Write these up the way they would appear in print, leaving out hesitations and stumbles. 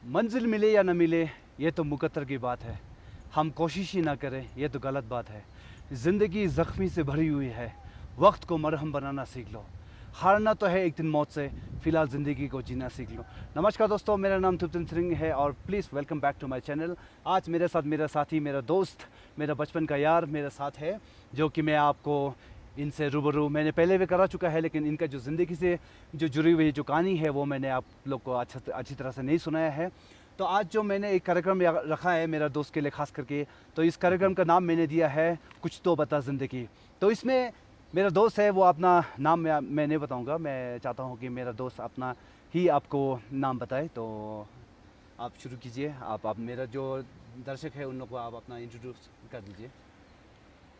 मंजिल मिले या न मिले ये तो मुकद्दर की बात है। हम कोशिश ही ना करें ये तो गलत बात है। ज़िंदगी ज़ख्मी से भरी हुई है, वक्त को मरहम बनाना सीख लो। हारना तो है एक दिन मौत से, फ़िलहाल ज़िंदगी को जीना सीख लो। नमस्कार दोस्तों, मेरा नाम थुप्तन सिंह है और please welcome back to my channel. आज मेरे साथ मेरा साथी, मेरा दोस्त, मेरा बचपन का यार मेरे साथ है, जो कि मैं आपको इनसे रूबरू मैंने पहले भी करा चुका है, लेकिन इनका जो ज़िंदगी से जो जुड़ी हुई जो कहानी है वो मैंने आप लोग को अच्छी तरह से नहीं सुनाया है। तो आज जो मैंने एक कार्यक्रम रखा है मेरा दोस्त के लिए ख़ास करके, तो इस कार्यक्रम का नाम मैंने दिया है कुछ तो बता ज़िंदगी। तो इसमें मेरा दोस्त है, वो अपना नाम मैं नहीं बताऊंगा। मैं चाहता हूं कि मेरा दोस्त अपना ही आपको नाम बताए। तो आप शुरू कीजिए। आप मेरा जो दर्शक है उन लोग को आप अपना इंट्रोड्यूस कर दीजिए।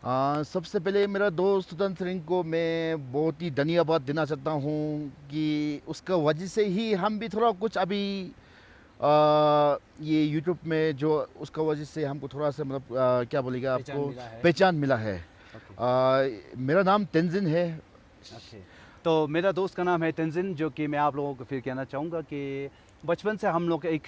सबसे पहले मेरा दोस्त स्वतंत्र सिंह को मैं बहुत ही धन्यवाद देना चाहता हूँ कि उसका वजह से ही हम भी थोड़ा कुछ अभी ये यूट्यूब में जो उसका वजह से हमको थोड़ा सा मतलब क्या बोलेगा पहचान आपको मिला है। पहचान मिला है। ओके। मेरा नाम तेंजिन है। ओके। तो मेरा दोस्त का नाम है तंजिन, जो कि मैं आप लोगों को फिर कहना चाहूँगा कि बचपन से हम लोग एक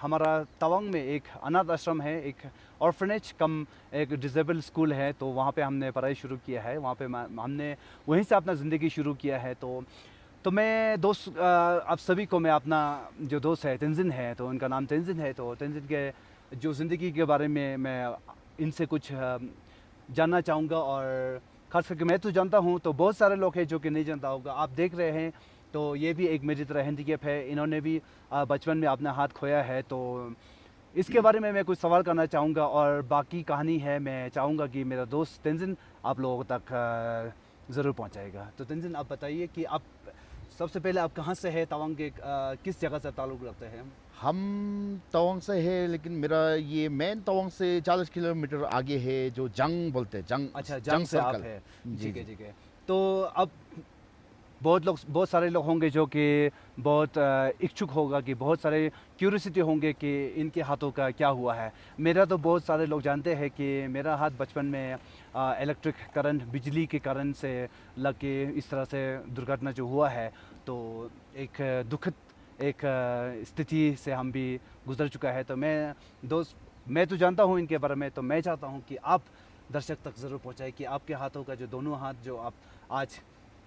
हमारा तवांग में एक अनाथ आश्रम है, एक ऑर्फनेज कम एक डिसेबल स्कूल है। तो वहाँ पे हमने पढ़ाई शुरू किया है, वहाँ पे हमने वहीं से अपना ज़िंदगी शुरू किया है। तो मैं दोस्त आप सभी को मैं अपना जो दोस्त है तंजिन है, तो उनका नाम तंजिन है, तो तंजिन के जो ज़िंदगी के बारे में मैं इनसे कुछ जानना चाहूँगा। और ख़ास करके मैं तो जानता हूँ, तो बहुत सारे लोग हैं जो कि नहीं जानता होगा। आप देख रहे हैं तो ये भी एक मेरी तरह हैंडीकैप है, इन्होंने भी बचपन में अपना हाथ खोया है। तो इसके बारे में मैं कुछ सवाल करना चाहूँगा और बाकी कहानी है मैं चाहूँगा कि मेरा दोस्त तंजिन आप लोगों तक ज़रूर पहुँचाएगा। तो तंजिन आप बताइए कि आप सबसे पहले आप कहाँ से है, तवांग के किस जगह से ताल्लुक़ रखते हैं? हम तवांग से है, लेकिन मेरा ये मेन तवांग से 40 किलोमीटर आगे है, जो जंग बोलते हैं, जंग अच्छा, जंग जंग से आप सर्कल। है। जी ठीक है, जी। ठीक है। तो अब बहुत सारे लोग होंगे जो कि बहुत इच्छुक होगा कि बहुत सारे क्यूरियोसिटी होंगे कि इनके हाथों का क्या हुआ है। मेरा तो बहुत सारे लोग जानते हैं कि मेरा हाथ बचपन में इलेक्ट्रिक करंट, बिजली के करंट से लग के इस तरह से दुर्घटना जो हुआ है, तो एक दुखद एक स्थिति से हम भी गुजर चुका है। तो मैं तो जानता हूँ इनके बारे में, तो मैं चाहता हूँ कि आप दर्शक तक ज़रूर पहुँचाएं कि आपके हाथों का जो दोनों हाथ जो आप आज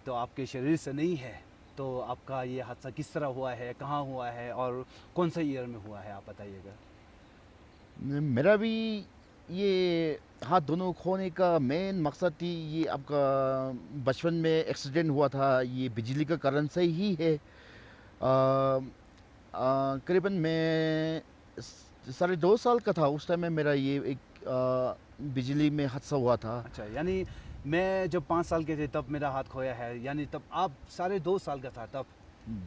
तो आपके शरीर से नहीं है, तो आपका ये हादसा किस तरह हुआ है, कहाँ हुआ है और कौन सा ईयर में हुआ है, आप बताइएगा। मेरा भी ये हाथ दोनों खोने का मेन मकसद ही ये आपका बचपन में एक्सीडेंट हुआ था, ये बिजली का कारण से ही है। करीबन मैं 2.5 साल का था उस टाइम में मेरा ये एक बिजली में हादसा हुआ था। अच्छा, यानी मैं जब 5 साल के थे तब मेरा हाथ खोया है, यानी तब आप 2.5 साल का था तब।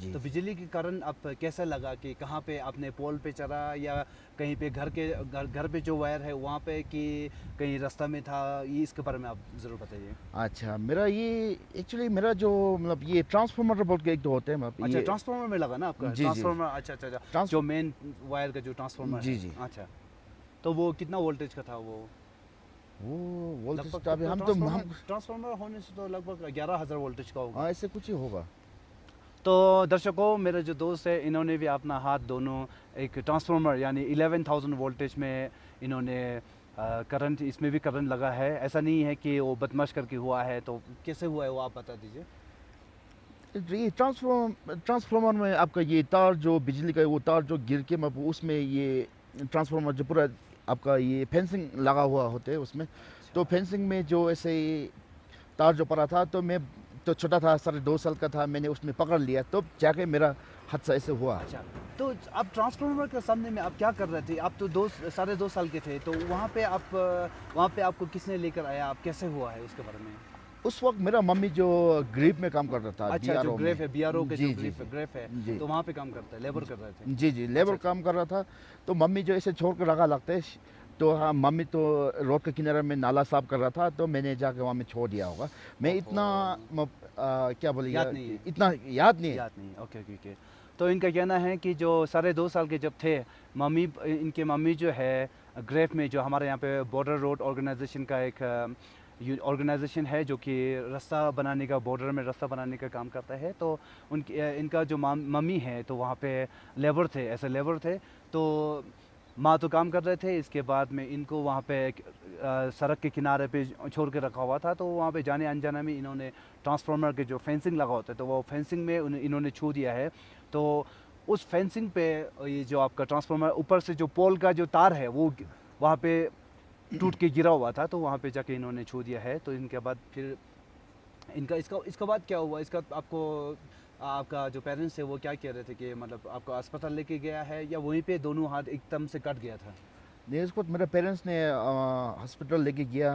जी। तो बिजली के कारण आप कैसा लगा कि कहाँ पे आपने पोल पे चढ़ा या कहीं पे घर पे जो वायर है वहाँ पे, कि कहीं रास्ता में था, ये इसके बारे में आप ज़रूर बताइए। अच्छा, मेरा ये एक्चुअली मेरा जो मतलब ये ट्रांसफार्मर बोल के एक तो होते हैं मतलब अच्छा, ये। ट्रांसफार्मर में लगा ना आपका जी जी। ट्रांसफार्मर। अच्छा अच्छा अच्छा, ट्रांस जो मेन वायर का जो ट्रांसफार्मर जी है। जी। अच्छा, तो वो कितना वोल्टेज का था वो? वो वोल्टेज लगभग का तब अभी तो हम तो ट्रांसफार्मर हम ट्रांसफार्मर होने से तो लगभग 11,000 वोल्टेज का होगा। हाँ, ऐसे कुछ ही होगा। तो दर्शकों, मेरा जो दोस्त है इन्होंने भी अपना हाथ दोनों एक ट्रांसफार्मर यानी 11,000 वोल्टेज में इन्होंने करंट, इसमें भी करंट लगा है। ऐसा नहीं है कि वो बदमाश करके हुआ है। तो कैसे हुआ है वो आप बता दीजिए। ये ट्रांसफार्मर में आपका ये तार जो बिजली का है, वो तार जो गिर के मतलब उसमें ये ट्रांसफार्मर जो पूरा आपका ये फेंसिंग लगा हुआ होते हैं उसमें। तो अच्छा फेंसिंग में जो ऐसे तार जो पड़ा था, तो मैं तो छोटा था, 2.5 साल का था, मैंने उसमें पकड़ लिया तो जाके मेरा हादसा ऐसे हुआ। अच्छा। तो आप ट्रांसफार्मर के सामने में आप क्या कर रहे थे? आप तो 2 साल के थे, तो वहाँ पे आपको किसने लेकर आया, आप कैसे हुआ है उसके बारे में? उस वक्त मेरा मम्मी जो ग्रीप में काम कर रहा था, अच्छा, जो बीआरओ में। ग्रेफ है, बीआरओ के जो जी जी जी। ग्रेफ है, जी तो वहाँ पे काम करता है, लेबर कर रहे थे। जी जी, अच्छा लेबर अच्छा। काम कर रहा था। तो मम्मी जो ऐसे छोड़ कर रखा लगता है, तो हाँ, मम्मी तो रोड के किनारे में नाला साफ कर रहा था, तो मैंने जाके वहाँ में छोड़ दिया होगा। मैं ओहो, इतना क्या बोलेगा याद नहीं कि है। इतना याद नहीं है। याद नहीं, ओके ओके ओके। तो इनका कहना है कि जो 2.5 साल के जब थे, इनके मम्मी जो है ग्रेफ में, जो हमारे यहाँ पे बॉर्डर रोड ऑर्गेनाइजेशन का एक ऑर्गेनाइजेशन है जो कि रास्ता बनाने का, बॉर्डर में रास्ता बनाने का काम करता है। तो उनकी इनका जो मम्मी है तो वहाँ पे लेबर थे, ऐसे लेबर थे। तो माँ तो काम कर रहे थे, इसके बाद में इनको वहाँ पे सड़क के किनारे पे छोड़ के रखा हुआ था। तो वहाँ पे जाने अनजाने में इन्होंने ट्रांसफार्मर के जो फेंसिंग लगा होता है तो वो फेंसिंग में इन्होंने छू दिया है। तो उस फेंसिंग पे ये जो आपका ट्रांसफार्मर ऊपर से जो पोल का जो तार है वो वहाँ पे टूट के गिरा हुआ था, तो वहाँ पे जाके इन्होंने छू दिया है। तो इनके बाद फिर इनका इसका बाद क्या हुआ, इसका आपको आपका जो पेरेंट्स है वो क्या कह रहे थे कि मतलब आपको अस्पताल लेके गया है या वहीं पे दोनों हाथ एकदम से कट गया था? नहीं, इसको मेरे पेरेंट्स ने हॉस्पिटल लेके गया।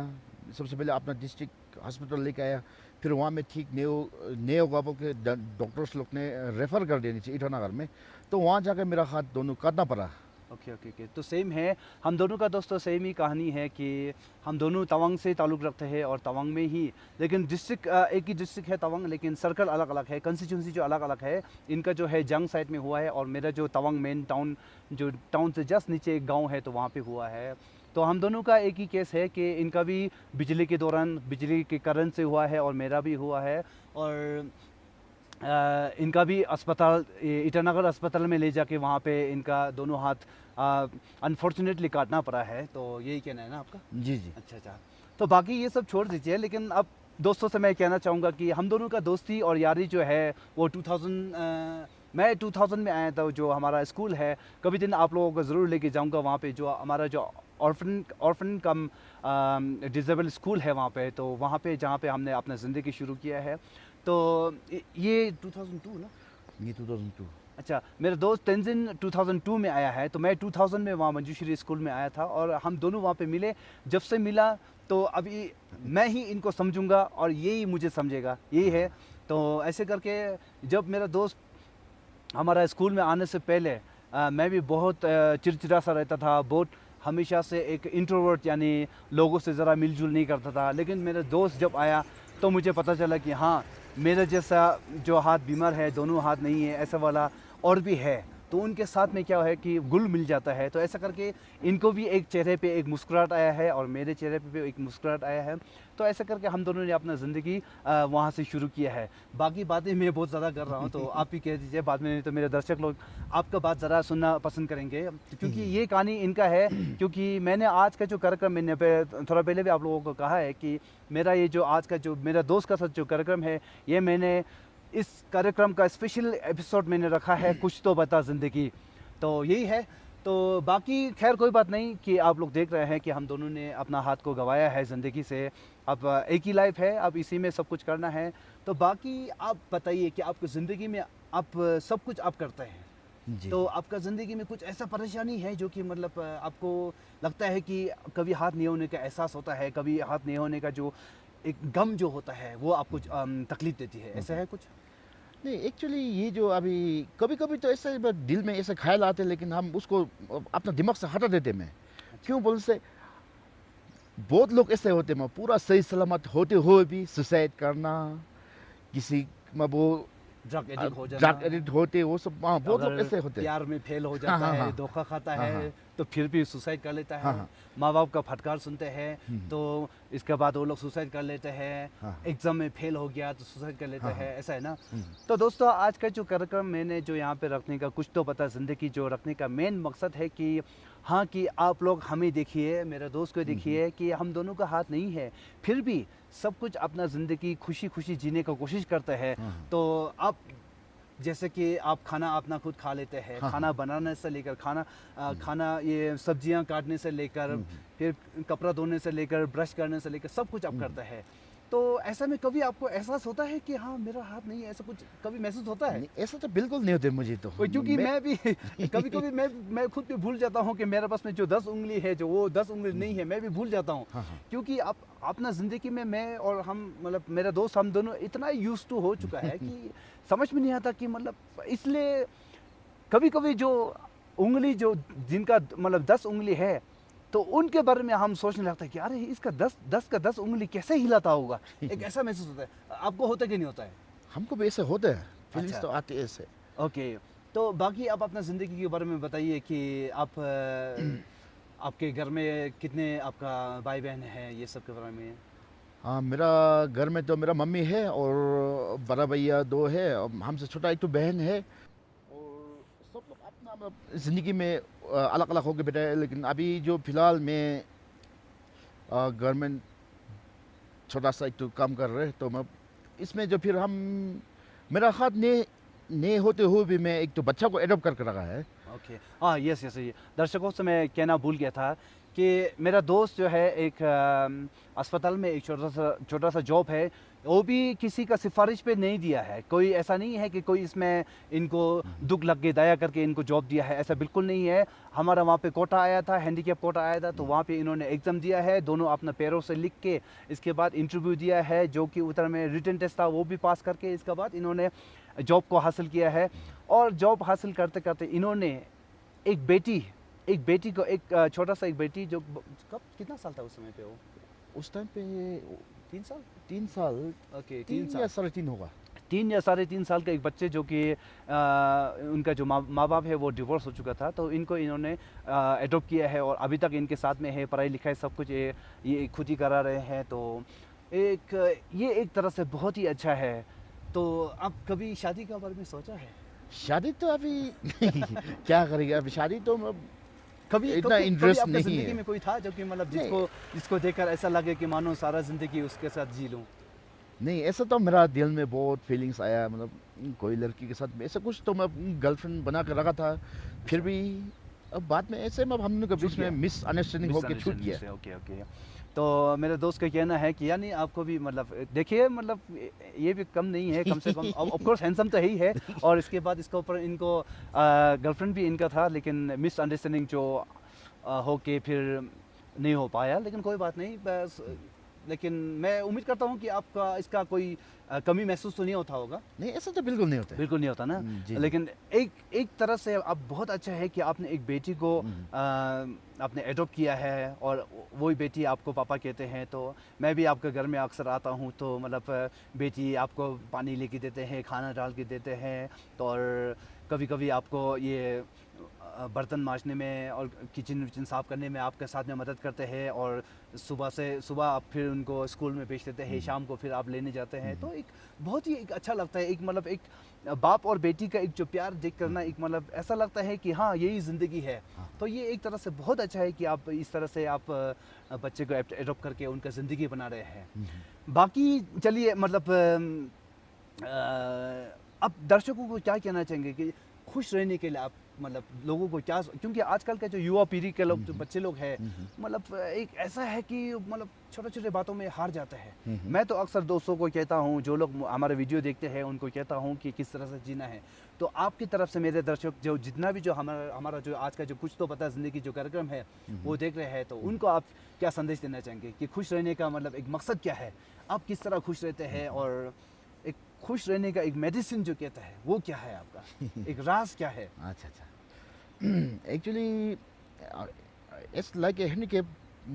सबसे पहले अपना डिस्ट्रिक्ट हॉस्पिटल लेके आया, फिर वहाँ में ठीक नेओ गाबो के डॉक्टर्स लोग ने रेफ़र कर दिया नीचे ईटानगर में। तो वहाँ जाकर मेरा हाथ दोनों काटना पड़ा। ओके ओके ओके, तो सेम है हम दोनों का दोस्तों, सेम ही कहानी है कि हम दोनों तवांग से ताल्लुक़ रखते हैं और तवांग में ही, लेकिन डिस्ट्रिक्ट एक ही डिस्ट्रिक्ट है तवांग, लेकिन सर्कल अलग अलग है, कंस्टिट्यूंसी जो अलग अलग है। इनका जो है जंग साइड में हुआ है और मेरा जो तवांग मेन टाउन, जो टाउन से जस्ट नीचे एक गाँव है तो वहाँ पर हुआ है। तो हम दोनों का एक ही केस है कि इनका भी बिजली के दौरान बिजली के करंट से हुआ है और मेरा भी हुआ है। और इनका भी अस्पताल ईटानगर अस्पताल में ले जाके वहाँ पे इनका दोनों हाथ अनफॉर्चुनेटली काटना पड़ा है। तो यही कहना है ना आपका? जी जी। अच्छा अच्छा, तो बाकी ये सब छोड़ दीजिए, लेकिन अब दोस्तों से मैं कहना चाहूँगा कि हम दोनों का दोस्ती और यारी जो है वो 2000 मैं 2000 में आया था, जो हमारा स्कूल है। कभी दिन आप लोगों को ज़रूर लेके जाऊँगा वहाँ पे, जो हमारा जो ऑर्फन कम डिसेबल स्कूल है वहाँ पे, तो वहाँ पे जहाँ पे हमने अपना ज़िंदगी शुरू किया है। तो ये 2002 ना? ये 2002। अच्छा, मेरा दोस्त तेंजिन 2002 में आया है, तो मैं 2000 में वहाँ मंजूश्री स्कूल में आया था और हम दोनों वहाँ पे मिले। जब से मिला तो अभी मैं ही इनको समझूंगा और यही मुझे समझेगा, यही है। तो ऐसे करके जब मेरा दोस्त हमारा स्कूल में आने से पहले मैं भी बहुत चिड़चिड़ा सा रहता था, बहुत हमेशा से एक इंट्रोवर्ट, यानी लोगों से ज़रा मिलजुल नहीं करता था। लेकिन मेरा दोस्त जब आया तो मुझे पता चला कि हाँ, मेरे जैसा जो हाथ बीमार है, दोनों हाथ नहीं है, ऐसा वाला और भी है। तो उनके साथ में क्या है कि घुल मिल जाता है। तो ऐसा करके इनको भी एक चेहरे पे एक मुस्कुराहट आया है और मेरे चेहरे पे भी एक मुस्कुराहट आया है। तो ऐसा करके हम दोनों ने अपना ज़िंदगी वहाँ से शुरू किया है। बाकी बातें मैं बहुत ज़्यादा कर रहा हूँ, तो आप भी कह दीजिए बाद में, नहीं तो मेरे दर्शक लोग आपका बात ज़रा सुनना पसंद करेंगे, क्योंकि ये कहानी इनका है। क्योंकि मैंने आज का जो कार्यक्रम, मैंने थोड़ा पहले भी आप लोगों को कहा है कि मेरा ये जो आज का जो मेरा दोस्त का साथ जो कार्यक्रम है, ये मैंने इस कार्यक्रम का स्पेशल एपिसोड मैंने रखा है, कुछ तो बता ज़िंदगी। तो यही है। तो बाकी खैर कोई बात नहीं कि आप लोग देख रहे हैं कि हम दोनों ने अपना हाथ को गंवाया है ज़िंदगी से। अब एक ही लाइफ है, अब इसी में सब कुछ करना है। तो बाकी आप बताइए कि आपकी ज़िंदगी में आप सब कुछ आप करते हैं, जी। तो आपका ज़िंदगी में कुछ ऐसा परेशानी है जो कि मतलब आपको लगता है कि कभी हाथ नहीं होने का एहसास होता है, कभी हाथ नहीं होने का जो एक गम जो होता है वो आपको तकलीफ़ देती है, ऐसा है कुछ? नहीं, एक्चुअली ये जो अभी कभी-कभी तो ऐसा दिल में ऐसे ख़्याल आते हैं, लेकिन हम उसको अपना दिमाग से हटा देते हैं। क्यों बोल से बहुत लोग ऐसे होते हैं, पूरा सही सलामत होते हुए भी सुसाइड करना, किसी में वो ड्रग एडिक्ट हो जाना, ड्रग एडिक्ट होते, वो सब बहुत लोग अगर ऐसे होते हैं। प्यार में फेल हो हाँ, जाता हाँ, है, हाँ। धोखा खाता हाँ, है, हाँ। तो फिर भी सुसाइड कर लेता हाँ, है। हाँ। माँ-बाप का फटकार सुनते हैं, हुँ। तो इसके बाद वो लोग सुसाइड कर लेते हैं। हाँ। एग्ज़ाम में फेल हो गया तो सुसाइड कर लेते हाँ, हैं, हाँ। ऐसा है ना? हुँ। तो दोस्तों, आज का जो कार्यक्रम मैंने जो यहाँ पे रखने का, कुछ तो पता ज़िंदगी जो रखने का मेन मकसद है कि हाँ, कि आप लोग हमें देखिए, मेरे दोस्त को देखिए कि हम दोनों का हाथ नहीं है, फिर भी सब कुछ अपना ज़िंदगी खुशी-खुशी जीने का कोशिश करते हैं। हाँ, हाँ। तो आप जैसे कि आप खाना अपना खुद खा लेते हैं, हाँ, खाना बनाने से लेकर खाना ये सब्जियां काटने से लेकर, फिर कपड़ा धोने से लेकर, ब्रश करने से लेकर सब कुछ आप करते हैं। तो ऐसा में कभी आपको एहसास होता है कि हाँ, मेरा हाथ नहीं है, ऐसा कुछ कभी महसूस होता है? नहीं, ऐसा तो बिल्कुल नहीं होता मुझे तो। क्योंकि मैं भी कभी-कभी मैं खुद भी भूल जाता हूँ कि मेरे पास में जो 10 उँगली है, जो वो 10 उँगली नहीं है, मैं भी भूल जाता हूँ। हाँ, हाँ। क्योंकि आप अपना ज़िंदगी में मैं और हम मतलब मेरा दोस्त, हम दोनों इतना यूज़्ड टू हो चुका है कि समझ में नहीं आता कि मतलब, इसलिए कभी-कभी जो उँगली जो जिनका मतलब 10 उँगली है, तो उनके बारे में हम सोचने लगते हैं कि अरे इसका 10 का 10 उँगली कैसे हिलाता होगा? एक ऐसा महसूस होता है। आपको होता है कि नहीं होता है? हमको भी ऐसे होता है, फीलिंग्स अच्छा। तो आती है ऐसे। ओके, तो बाकी आप अपना ज़िंदगी के बारे में बताइए कि आप आपके घर में कितने आपका भाई-बहन हैं, ये सब के बारे में? हाँ, मेरा घर में तो मेरा मम्मी है और बड़ा भैया 2 है और हमसे छोटा एक तो बहन है। और सब लोग अपना ज़िंदगी में अलग-अलग होके बैठे हैं, लेकिन अभी जो फ़िलहाल मैं घर में छोटा-सा एक तो काम कर रहे हैं, तो मैं इसमें जो फिर हम मेरा हाथ नहीं होते हुए भी मैं एक तो बच्चा को एडॉप्ट करके रखा है। ओके। हाँ, यस, यस, ये दर्शकों से मैं कहना भूल गया था कि मेरा दोस्त जो है एक अस्पताल में एक छोटा-सा जॉब है, वो भी किसी का सिफ़ारिश पे नहीं दिया है। कोई ऐसा नहीं है कि कोई इसमें इनको दुःख लग के दया करके इनको जॉब दिया है, ऐसा बिल्कुल नहीं है। हमारा वहाँ पे कोटा आया था, हैंडीकैप कोटा आया था, तो वहाँ पे इन्होंने एग्ज़ाम दिया है, दोनों अपने पैरों से लिख के, इसके बाद इंटरव्यू दिया है, जो कि उत्तर में रिटन टेस्ट था, वो भी पास करके इसके बाद इन्होंने जॉब को हासिल किया है। और जॉब हासिल करते-करते इन्होंने एक बेटी को छोटा-सा एक बेटी जो कब कितना साल था उस समय पे वो? उस टाइम पे 3 साल? 3 साल, ओके, 3 3 या साल। साढ़े 3 होगा। 3 या साढ़े 3 साल का एक बच्चे जो कि उनका जो माँ-बाप है वो डिवोर्स हो चुका था, तो इनको इन्होंने एडॉप्ट किया है और अभी तक इनके साथ में है, पढ़ाई-लिखाई सब कुछ ये खुद ही करा रहे हैं। तो ये एक तरह से बहुत ही अच्छा है। तो आप कभी शादी के बारे में सोचा है? शादी तो अभी क्या करेंगे, अभी शादी तो कभी इतना कभी कभी इंटरेस्ट आपकी नहीं ज़िंदगी है। में कोई था जो कि मतलब नहीं, जिसको देखकर ऐसा लगे कि मानो सारा ज़िंदगी उसके साथ जी लूँ? नहीं ऐसा तो मेरा दिल में बहुत फीलिंग्स आया, मतलब कोई लड़की के साथ में ऐसा कुछ तो मैं गर्लफ्रेंड बना के रखा था, फिर भी अब बाद में ऐसे में हम लोग के छूट बीच में गया। मिसअंडरस्टैंडिंग होके छूट मिसअंडरस्टैंडिंग गया। से, ओके, ओके। तो मेरे दोस्त का कहना है कि यानी आपको भी मतलब देखिए मतलब ये भी कम नहीं है, कम से कम ऑफ कोर्स हैंडसम तो है ही है, और इसके बाद इसके ऊपर इनको गर्लफ्रेंड भी इनका था, लेकिन मिसअंडरस्टैंडिंग जो होके फिर नहीं हो पाया, लेकिन कोई बात नहीं बस। लेकिन मैं उम्मीद करता हूँ कि आपका इसका कोई कमी महसूस तो नहीं होता होगा। नहीं ऐसा तो बिल्कुल नहीं होता है। बिल्कुल नहीं होता ना। जी, जी। लेकिन एक एक तरह से आप बहुत अच्छा है कि आपने एक बेटी को आपने एडॉप्ट किया है और वही बेटी आपको पापा कहते हैं। तो मैं भी आपके घर में अक्सर आता हूँ, तो मतलब बेटी आपको पानी लेके देते हैं, खाना डाल के देते हैं, तो और कभी-कभी आपको ये बर्तन मांजने में और किचन विचन साफ़ करने में आपके साथ में मदद करते हैं, और सुबह आप फिर उनको स्कूल में भेज देते हैं, शाम को फिर आप लेने जाते हैं। तो एक बहुत ही एक अच्छा लगता है, एक मतलब एक बाप और बेटी का एक जो प्यार देख करना, एक मतलब ऐसा लगता है कि हाँ, यही ज़िंदगी है। हाँ। तो ये एक तरह से बहुत अच्छा है कि आप इस तरह से आप बच्चे को एडॉप्ट करके उनका ज़िंदगी बना रहे हैं। बाकी चलिए मतलब अब दर्शकों को क्या कहना चाहेंगे कि खुश रहने के लिए आप मतलब लोगों को क्या, क्योंकि आजकल का जो युवा पीढ़ी के लोग, जो बच्चे लोग हैं, मतलब एक ऐसा है कि मतलब छोटे-छोटे बातों में हार जाता है। मैं तो अक्सर दोस्तों को कहता हूँ, जो लोग हमारे वीडियो देखते हैं, उनको कहता हूँ कि किस तरह से जीना है। तो आपकी तरफ से मेरे दर्शक जो जितना भी जो हमारा जो आज का जो कुछ तो पता ज़िंदगी जो कार्यक्रम है, वो देख रहे हैं, तो उनको आप क्या संदेश देना चाहेंगे कि खुश रहने का मतलब एक मकसद क्या है? आप किस तरह खुश रहते हैं, और एक खुश रहने का एक मेडिसिन जो कहता है, वो क्या है आपका? एक राज़ क्या है? अच्छा, अच्छा। Actually it's like a handicap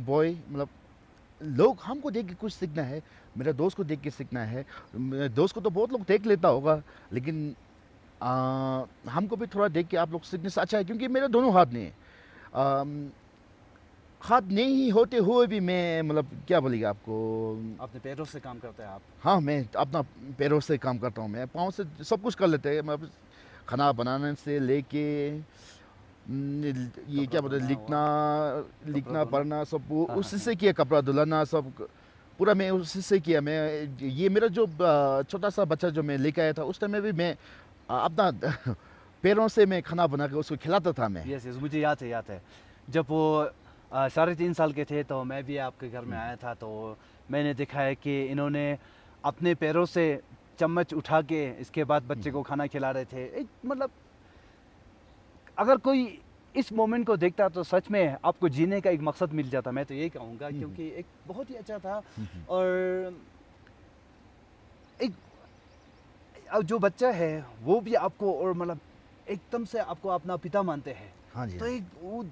boy, मतलब लोग हमको देख के कुछ सीखना है, मेरा दोस्त को देख के सीखना है। मेरे दोस्त को तो बहुत लोग देख लेता होगा, लेकिन हमको भी थोड़ा देख के आप लोग सीखने से अच्छा है, क्योंकि मेरे दोनों हाथ नहीं है। अम, हाथ नहीं होते हुए भी मैं मतलब क्या बोलेगा आपको, अपने पैरों से काम करते हैं आप। हाँ, मैं अपना पैरों से काम करता हूँ, मैं पाँव से सब कुछ कर लेते हैं, मतलब खाना बनाने से लेके ये कपड़ा क्या बोलते हैं, धोना हुआ, लिखना धोना। पढ़ना सब वो हाँ, हाँ, उसी हाँ। से किया, कपड़ा धुलाना सब पूरा मैं उसी से किया। मैं ये मेरा जो छोटा सा बच्चा जो मैं लेके आया था, उस टाइम में भी मैं अपना पैरों से मैं खाना बना के उसको खिलाता था मैं। यस, यस, मुझे याद है, याद है। जब वो साढ़े 3 साल के थे, तो मैं भी आपके घर में आया था, तो मैंने देखा है कि इन्होंने अपने पैरों से चम्मच उठा के इसके बाद बच्चे को खाना खिला रहे थे। एक मतलब अगर कोई इस मोमेंट को देखता तो सच में आपको जीने का एक मकसद मिल जाता, मैं तो यही कहूँगा, क्योंकि एक बहुत ही अच्छा था। और एक अब जो बच्चा है वो भी आपको और मतलब एकदम से आपको अपना पिता मानते हैं। हाँ जी, तो हाँ। एक वो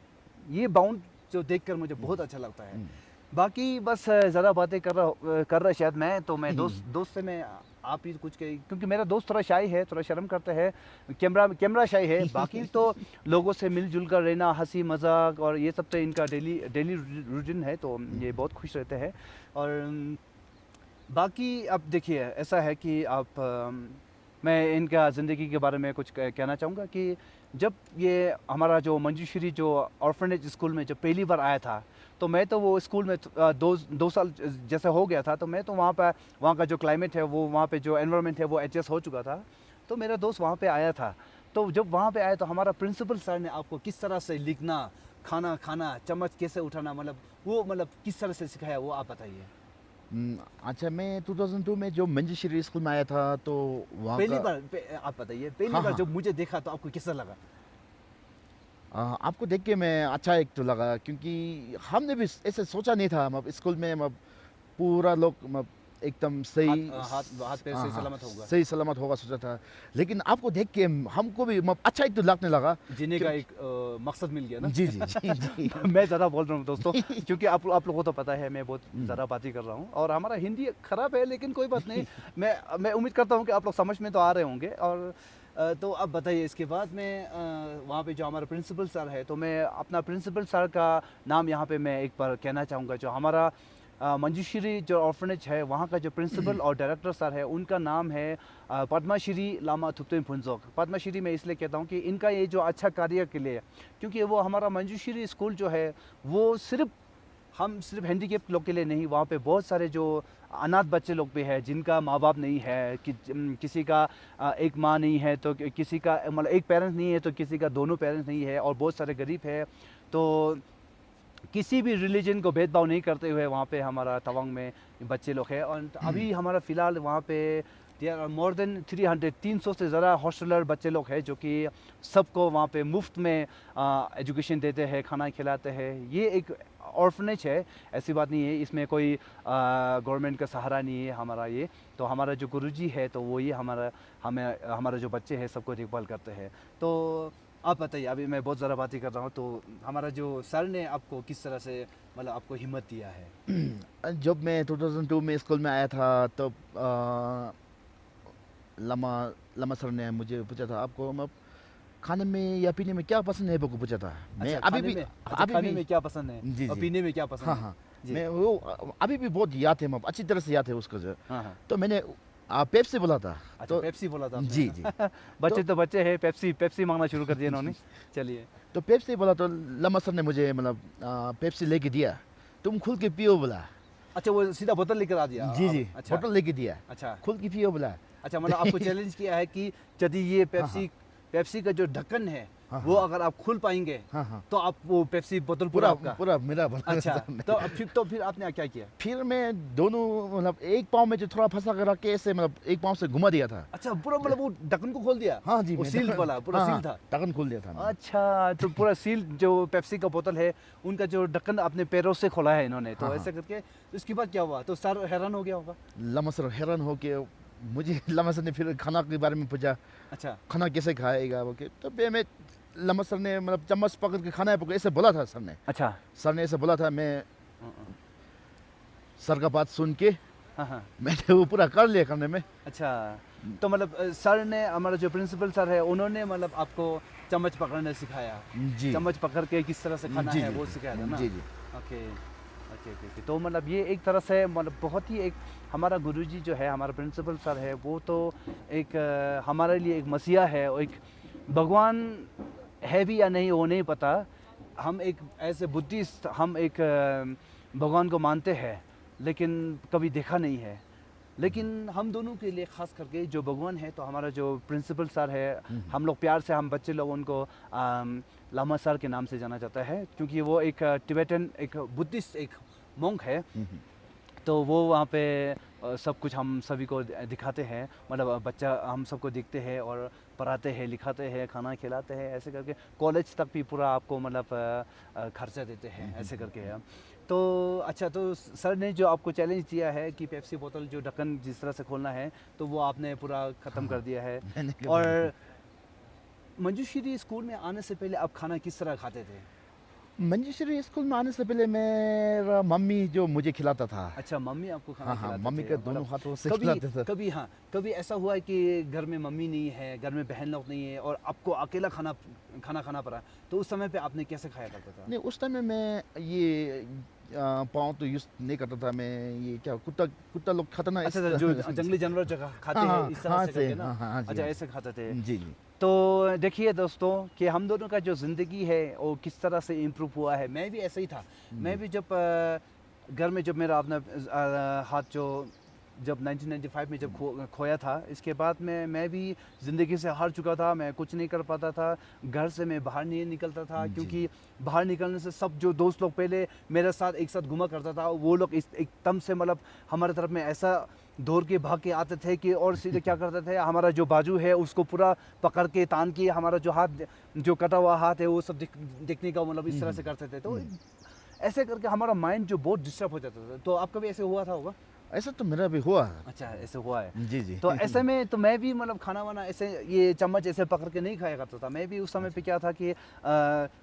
ये बाउंड जो देखकर मुझे बहुत अच्छा लगता है। बाकी बस ज़्यादा बातें कर रहा शायद मैं, तो मैं दोस्त से मैं आप ही कुछ कही, क्योंकि मेरा दोस्त थोड़ा शाय है, थोड़ा शर्म करता है, कैमरा शाय है। बाकी तो लोगों से मिलजुल कर रहना, हंसी मजाक और ये सब तो इनका डेली डेली रूटीन है, तो ये बहुत खुश रहते हैं। और बाकी अब देखिए ऐसा है कि आप मैं इनका ज़िंदगी के बारे में कुछ कहना चाहूँगा कि जब ये हमारा जो मंजूश्री जो ऑर्फनेज स्कूल में जब पहली बार आया था, तो मैं तो वो स्कूल में दो साल जैसे हो गया था, तो मैं तो वहाँ पर वहाँ का जो क्लाइमेट है वो वहाँ पे जो एनवायरनमेंट है वो एडजस्ट हो चुका था। तो मेरा दोस्त वहाँ पे आया था। तो जब वहाँ पे आया तो हमारा प्रिंसिपल सर ने आपको किस तरह से लिखना, खाना खाना, चम्मच कैसे उठाना, मतलब वो मतलब किस तरह से सिखाया वो आप बताइए? अच्छा, मैं 2002 में जो मंजूश्री स्कूल में आया था तो वहाँ पहली का बार आप बताइए, पहली हाँ, बार हाँ। जब मुझे देखा तो आपको कैसा लगा? आपको देख के मैं अच्छा एक तो लगा, क्योंकि हमने भी ऐसे सोचा नहीं था मतलब स्कूल में मतलब पूरा लोग मतलब एकदम हाथ सही हाथ हाथ पैर हाँ, सही हाँ, सलामत होगा। सही सलामत होगा सोचा था। लेकिन आपको देख के हमको भी मतलब अच्छा एक तो लगने लगा, जीने का क्योंकि एक मकसद मिल गया ना। जी, जी, जी, जी। मैं ज़्यादा बोल रहा हूँ दोस्तों, क्योंकि आप लोगों को तो पता है मैं बहुत हुँ, ज़्यादा बातें कर रहा हूँ और हमारा हिंदी खराब है, लेकिन कोई बात नहीं। मैं उम्मीद करता हूँ कि आप लोग समझ में तो आ रहे होंगे। और तो अब बताइए इसके बाद में वहाँ पे जो हमारा प्रिंसिपल सर है, तो मैं अपना प्रिंसिपल सर का नाम यहाँ पे मैं एक बार कहना चाहूँगा। जो हमारा मंजूश्री जो ऑर्फनेज है वहाँ का जो प्रिंसिपल और डायरेक्टर सर है, उनका नाम है पद्माश्री लामा थुप्तेम फुनजोक। पद्माश्री मैं इसलिए कहता हूँ कि इनका ये जो अच्छा कार्य के लिए, क्योंकि वो हमारा मंजूश्री स्कूल जो है वो सिर्फ हैंडीकेप लोग के लिए नहीं, वहाँ पे बहुत सारे जो अनाथ बच्चे लोग भी हैं जिनका माँ बाप नहीं है, किसी का एक माँ नहीं है, तो किसी का मतलब एक पेरेंट्स नहीं है, तो किसी का दोनों पेरेंट्स नहीं है, और बहुत सारे गरीब है। तो किसी भी रिलीजन को भेदभाव नहीं करते हुए वहाँ पे हमारा तवांग में बच्चे लोग हैं। और अभी हमारा फ़िलहाल वहाँ पे देयर आर मोर देन 300 से ज़्यादा हॉस्टलर बच्चे लोग हैं, जो कि सबको वहाँ पे मुफ्त में एजुकेशन देते हैं, खाना खिलाते हैं। ये एक ऑर्फनेज है, ऐसी बात नहीं है, इसमें कोई गवर्नमेंट का सहारा नहीं है हमारा ये। तो हमारा जो गुरुजी है तो वो ये हमारा जो बच्चे हैं सबको देखभाल करते हैं। तो आप बताइए, अभी मैं बहुत ज़्यादा बातें कर रहा हूँ, तो हमारा जो सर ने आपको किस तरह से मतलब आपको हिम्मत दिया है? जब मैं 2002 में स्कूल में आया था तब लमा लमा सर ने मुझे पूछा था, आपको मतलब खाने में या पीने में क्या पसंद है, वो पूछा था। मैं अच्छा, अभी भी अभी खाने भी में क्या पसंद है जी, और जी। पीने में क्या हाँ, पसंद है? हाँ। जी। मैं वो अभी भी बहुत याद है, मतलब अच्छी तरह से याद है उसको जो। हाँ, हाँ। तो मैंने पेप्सी बोला था। अच्छा, तो पेप्सी बोला था जी, जी। आपने। तो बच्चे तो बच्चे हैं, पेप्सी पेप्सी माँगना शुरू कर दिया इन्होंने। चलिए। तो पेप्सी बोला तो लम्हा सर ने मुझे मतलब पेप्सी लेके दिया। तुम खुल के पियो बोला। अच्छा, वो सीधा बोतल लेकर आ दिया जी, जी। अच्छा, बोतल लेके दिया। अच्छा। खुल के पियो बोला। अच्छा, मतलब आपको चैलेंज किया है कि यदि ये हाँ, हाँ। पेप्सी का जो ढक्कन है, हाँ, वो हाँ। अगर आप खोल पाएँगे, हाँ, हाँ। तो आप वो पेप्सी बोतल पूरा पूरा आपका। पूरा मेरा बोला अच्छा, था तो मैं। अब फिर आपने क्या किया? फिर मैं दोनों मतलब एक पाँव में जो थोड़ा फँसा कर रख के ऐसे मतलब एक पाँव से घुमा दिया था। अच्छा, पूरा मतलब वो ढक्कन को खोल दिया? हाँ जी, वो मैं सील्ड ढक्कन वाला, पूरा हाँ, सील हाँ, था? ढक्कन खोल दिया था मैंने। अच्छा, तो पूरा सील जो पेप्सी का बोतल है, उनका जो ढक्कन अपने पैरों से खोला है इन्होंने, हाँ, तो हाँ। ऐसे करके उसके बाद क्या हुआ? तो सर हैरान हो गया होगा? लम्हा सर हैरान हो के मुझे लम्हा सर ने फिर खाना के बारे में पूछा, अच्छा, खाना कैसे खाएगा बोल के। तो फिर मैं लम्हा सर ने मतलब चम्मच पकड़ के खाना है बोल के ऐसे बोला था सर ने। अच्छा। सर ने ऐसे बोला था, मैं हाँ, हाँ। सर का बात सुन के हाँ, हाँ। मैंने वो पूरा कर लिया करने में। अच्छा, तो मतलब सर ने हमारा जो प्रिंसिपल सर है उन्होंने मतलब आपको चम्मच पकड़ना सिखाया। जी। चम्मच पकड़ के किस तरह से खाना जी, है जी, वो सिखाया था जी। ना? जी, जी। Okay, okay, okay, okay. तो मतलब ये एक तरह से मतलब बहुत ही एक हमारा गुरुजी जो है, हमारा प्रिंसिपल सर है, वो तो एक हमारे लिए एक मसीहा है और एक भगवान है भी या नहीं वो नहीं पता। हम एक ऐसे बुद्धिस्ट हम एक भगवान को मानते हैं, लेकिन कभी देखा नहीं है। लेकिन हम दोनों के लिए ख़ास करके जो भगवान है, तो हमारा जो प्रिंसिपल सर है, हुँ, हुँ। हम लोग प्यार से हम बच्चे लोग उनको लामा सर के नाम से जाना जाता है, क्योंकि वो एक टिबेटन एक बुद्धिस्ट एक मोंक है। हुँ, हुँ। तो वो वहाँ पे सब कुछ हम सभी को दिखाते हैं, मतलब बच्चा हम सबको दिखते हैं और पढ़ाते हैं, लिखाते हैं, खाना खिलाते हैं, ऐसे करके कॉलेज तक भी पूरा आपको मतलब खर्चा देते हैं, ऐसे करके है। तो अच्छा, तो सर ने जो आपको चैलेंज दिया है कि पेप्सी बोतल जो ढक्कन जिस तरह से खोलना है, तो वो आपने पूरा हाँ, ख़त्म कर हाँ। दिया है। मैंने कहा और मंजूश्री स्कूल में आने से पहले आप खाना किस तरह खाते थे? मंजेश्वरी स्कूल में आने से पहले मेरा मम्मी जो मुझे खिलाता था। अच्छा, मम्मी आपको खाना हाँ, हाँ, खिलाते मम्मी थे, के मतलब दोनों हाथों से कभी खिलाते थे। कभी हाँ, कभी ऐसा हुआ है कि घर में मम्मी नहीं है, घर में बहन लोग नहीं है और आपको अकेला खाना खाना खाना पड़ा, तो उस समय पे आपने कैसे खाया करता था? नहीं, उस टाइम में मैं ये पाँव तो यूज़ नहीं करता था मैं। ये क्या कुत्ता कुत्ता लोग खाता ना अच्छा, जो जंगली जानवर जो खाते हाँ, हैं इस तरह हाँ से से, करके ना? हाँ, हाँ, हाँ जी, अच्छा, हाँ। ऐसे खाते थे। जी, जी। तो देखिए दोस्तों कि हम दोनों का जो ज़िंदगी है वो किस तरह से इम्प्रूव हुआ है। मैं भी ऐसे ही था। मैं भी जब घर में जब मेरा अपना हाथ जो जब 1995 में जब खोया था, इसके बाद में मैं भी ज़िंदगी से हार चुका था। मैं कुछ नहीं कर पाता था। घर से मैं बाहर नहीं निकलता था, जी, क्योंकि जी। बाहर निकलने से सब जो दोस्त लोग पहले मेरे साथ एक साथ घुमा करता था, वो लोग एकदम से मतलब हमारे तरफ में ऐसा दौड़ के भाग के आते थे कि और सीधे क्या करते थे, हमारा जो बाजू है उसको पूरा पकड़ के तान के हमारा जो हाथ जो कटा हुआ हाथ है वो सब दिखने का मतलब इस तरह से करते थे। तो ऐसे करके हमारा माइंड जो बहुत डिस्टर्ब हो जाता था। तो आपका भी ऐसे हुआ था होगा? ऐसा तो मेरा भी हुआ। अच्छा, ऐसे हुआ है। जी, जी। तो ऐसे में तो मैं भी मतलब खाना वाना ऐसे ये चम्मच ऐसे पकड़ के नहीं खाया करता था। मैं भी उस समय पे क्या था कि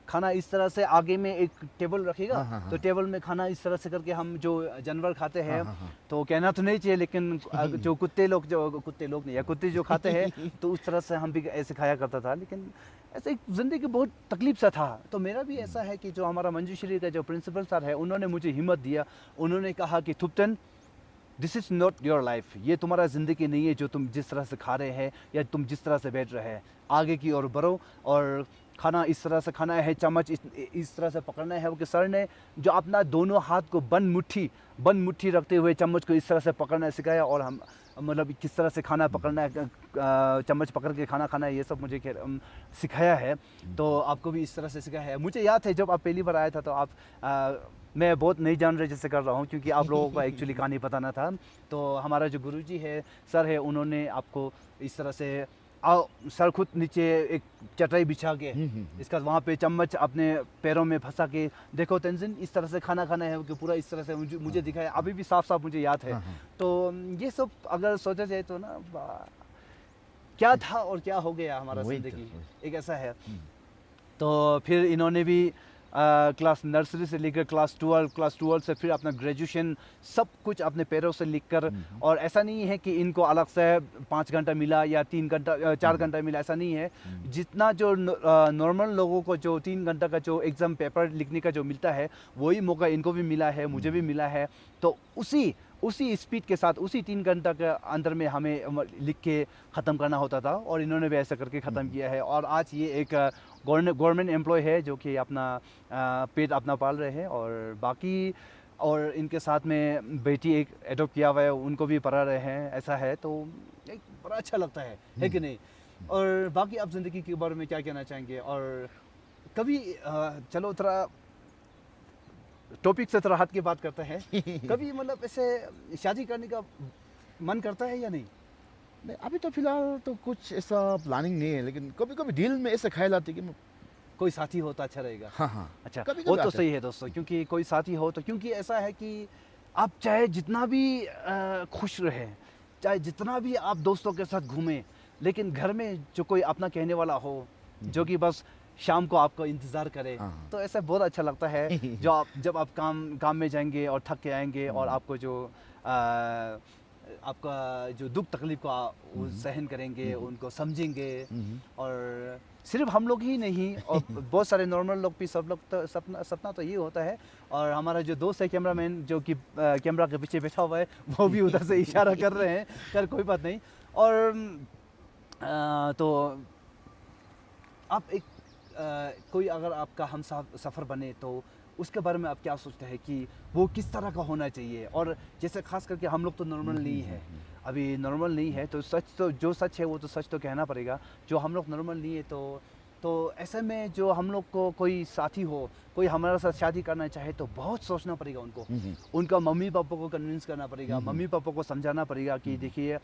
खाना इस तरह से आगे में एक टेबल रखेगा, हाँ, हाँ, तो हाँ। टेबल में खाना इस तरह से करके हम जो जानवर खाते हाँ, हैं, हाँ, हाँ। तो कहना तो नहीं चाहिए लेकिन जो कुत्ते लोग नहीं या कुत्ते जो खाते हैं, तो उस तरह से हम भी ऐसे खाया करता था। लेकिन ऐसे एक ज़िंदगी बहुत तकलीफ सा था। तो मेरा भी ऐसा है कि जो हमारा मंजूश्री का जो प्रिंसिपल सर है, उन्होंने मुझे हिम्मत दिया। उन्होंने कहा कि Thupten, this is not your life, ये तुम्हारा ज़िंदगी नहीं है जो तुम जिस तरह से खा रहे हैं या तुम जिस तरह से बैठ रहे हैं। आगे की ओर बढ़ो और खाना इस तरह से खाना है, चम्मच इस तरह से पकड़ना है। कि सर ने जो अपना दोनों हाथ को बंद मुट्ठी रखते हुए चम्मच को इस तरह से पकड़ना सिखाया, और हम मतलब किस तरह से खाना पकड़ना है, चम्मच पकड़ के खाना खाना है, ये सब मुझे सिखाया है। तो आपको भी इस तरह से सिखाया है। मुझे याद है जब आप पहली बार आया था तो आप मैं बहुत नहीं जान रहे जैसे कर रहा हूँ, क्योंकि आप लोगों को एक्चुअली कहानी बताना था। तो हमारा जो गुरुजी है, सर है, उन्होंने आपको इस तरह से आओ, सर खुद नीचे एक चटाई बिछा के इसका वहाँ पे चम्मच अपने पैरों में फंसा के, देखो तेंजिन इस तरह से खाना खाना है, कि पूरा इस तरह से मुझे दिखाया। अभी भी साफ साफ मुझे याद है। हाँ, हाँ। तो ये सब अगर सोचा जाए तो ना, क्या था और क्या हो गया हमारा वही तो, ज़िंदगी, वही। एक ऐसा है। तो फिर इन्होंने भी क्लास नर्सरी से लेकर क्लास 12 से फिर अपना ग्रेजुएशन सब कुछ अपने पैरों से लिखकर। और ऐसा नहीं है कि इनको अलग से 5 घंटा मिला या 3 घंटा 4 घंटा मिला, ऐसा नहीं है। जितना जो नॉर्मल लोगों को जो 3 घंटा का जो एग्ज़ाम पेपर लिखने का जो मिलता है, वही मौका इनको भी मिला है, मुझे भी मिला है। तो उसी स्पीड के साथ उसी 3 घंटा के अंदर में हमें लिख के ख़त्म करना होता था, और इन्होंने भी ऐसा करके ख़त्म किया है। और आज ये एक गवर्नमेंट एम्प्लॉय है जो कि अपना पेट अपना पाल रहे हैं, और बाकी और इनके साथ में बेटी एक एडॉप्ट किया हुआ है, उनको भी पढ़ा रहे हैं, ऐसा है। तो एक बड़ा अच्छा लगता है कि नहीं? और बाकी आप ज़िंदगी के बारे में क्या कहना चाहेंगे? और कभी चलो थोड़ा टॉपिक से थोड़ा हट के बात करते हैं। कभी मतलब ऐसे शादी करने का मन करता है या नहीं? नहीं, अभी तो फिलहाल तो कुछ ऐसा प्लानिंग नहीं है, लेकिन कभी कभी दिल में ऐसे ख्याल आते कि कोई साथी हो तो अच्छा रहेगा। हाँ, हाँ। अच्छा, कभी वो कभी तो आता सही है दोस्तों, क्योंकि कोई साथी हो तो, क्योंकि ऐसा है कि आप चाहे जितना भी खुश रहें, चाहे जितना भी आप दोस्तों के साथ घूमें, लेकिन घर में जो कोई अपना कहने वाला हो, जो कि बस शाम को आपका इंतज़ार करे, हाँ, हाँ। तो ऐसा बहुत अच्छा लगता है। जब आप काम में जाएंगे और थक के आएंगे, और आपको जो आपका जो दुख तकलीफ को वो सहन करेंगे, उनको समझेंगे। और सिर्फ हम लोग ही नहीं, और बहुत सारे नॉर्मल लोग भी, सब लोग तो सपना तो ये होता है। और हमारा जो दोस्त है कैमरामैन, जो कि कैमरा के पीछे बैठा हुआ है, वो भी उधर से इशारा कर रहे हैं। खैर कोई बात नहीं। और तो आप एक कोई अगर आपका हम सफ़र बने, तो उसके बारे में आप क्या सोचते हैं कि वो किस तरह का होना चाहिए? और जैसे ख़ास करके हम लोग तो नॉर्मल नहीं है, अभी नॉर्मल नहीं है, तो जो सच है वो तो सच तो कहना पड़ेगा। जो हम लोग नॉर्मल नहीं है, तो ऐसे में जो हम लोग को कोई साथी हो, कोई हमारे साथ शादी करना चाहे, तो बहुत सोचना पड़ेगा उनको। उनका मम्मी पापा को कन्विंस करना पड़ेगा, मम्मी पापा को समझाना पड़ेगा कि देखिए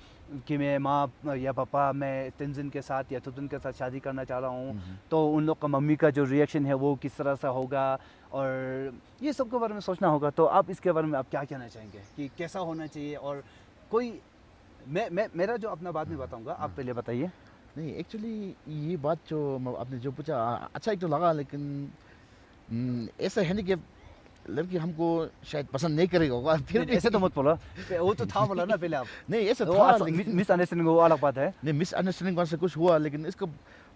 कि मैं माँ या पापा, मैं तेंजिन के साथ या तुतुन के साथ शादी करना चाह रहा हूँ। तो उन लोग का मम्मी का जो रिएक्शन है वो किस तरह से होगा, और ये सब के बारे में सोचना होगा। तो आप इसके बारे में आप क्या कहना चाहेंगे कि कैसा होना चाहिए? और कोई मेरा जो अपना बाद में बताऊँगा, आप पहले बताइए। नहीं, एक्चुअली ये बात जो आपने जो पूछा, अच्छा एक तो लगा, लेकिन ऐसा है नहीं कि लड़की हमको शायद पसंद नहीं करेगा होगा फिर भी। ऐसे तो मत बोलो, वो तो था बोला ना पहले आप। नहीं, ऐसा वो था, लेकिन मिसअंडरस्टैंडिंग वो अलग बात है। नहीं, मिसअंडरस्टैंडिंग वहाँ से कुछ हुआ, लेकिन इसके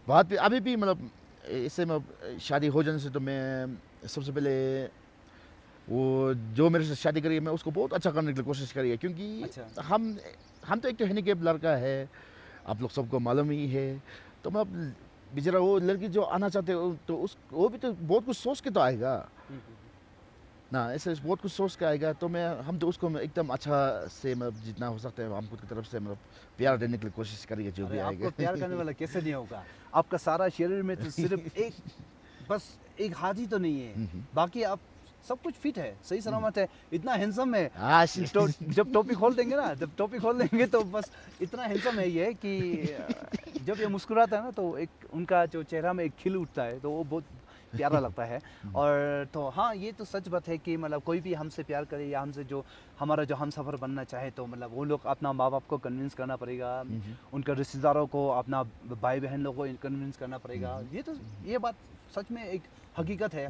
बाद भी अभी भी मतलब इससे मैं शादी हो जाने से तो मैं सबसे पहले वो जो मेरे से शादी करी है मैं उसको बहुत अच्छा करने की कोशिश करी है, क्योंकि अच्छा। हम तो एक तो हैंडीकैप लड़का है, आप लोग सबको मालूम ही है। तो मैं अब बेचारा वो लड़की जो आना चाहते हो तो उस वो भी तो बहुत कुछ सोच के तो आएगा हुँ, हुँ, हुँ। ना, ऐसे बहुत कुछ सोच के आएगा। तो मैं हम तो उसको एकदम अच्छा से मतलब जितना हो सकता है हम खुद की तरफ से मतलब प्यार देने के लिए कोशिश करेंगे जो अरे भी आपको आएगा। प्यार करने वाला कैसे नहीं होगा? आपका सारा शरीर में तो सिर्फ़ एक बस एक हाथ ही तो नहीं है, बाकी आप सब कुछ फिट है, सही सलामत है, इतना हैंडसम है। आज तो जब टोपी खोल देंगे ना, जब टोपी खोल देंगे तो बस इतना हैंडसम है ये कि जब ये मुस्कुराता है ना तो एक उनका जो चेहरा में एक खिल उठता है, तो वो बहुत प्यारा लगता है। और तो हाँ, ये तो सच बात है कि मतलब कोई भी हमसे प्यार करे या हमसे जो हमारा जो हमसफ़र बनना चाहे तो मतलब वो लोग अपना माँ-बाप को कन्विंस करना पड़ेगा, उनके रिश्तेदारों को, अपना भाई-बहन लोगों को कन्विंस करना पड़ेगा। ये बात सच में एक हकीकत है।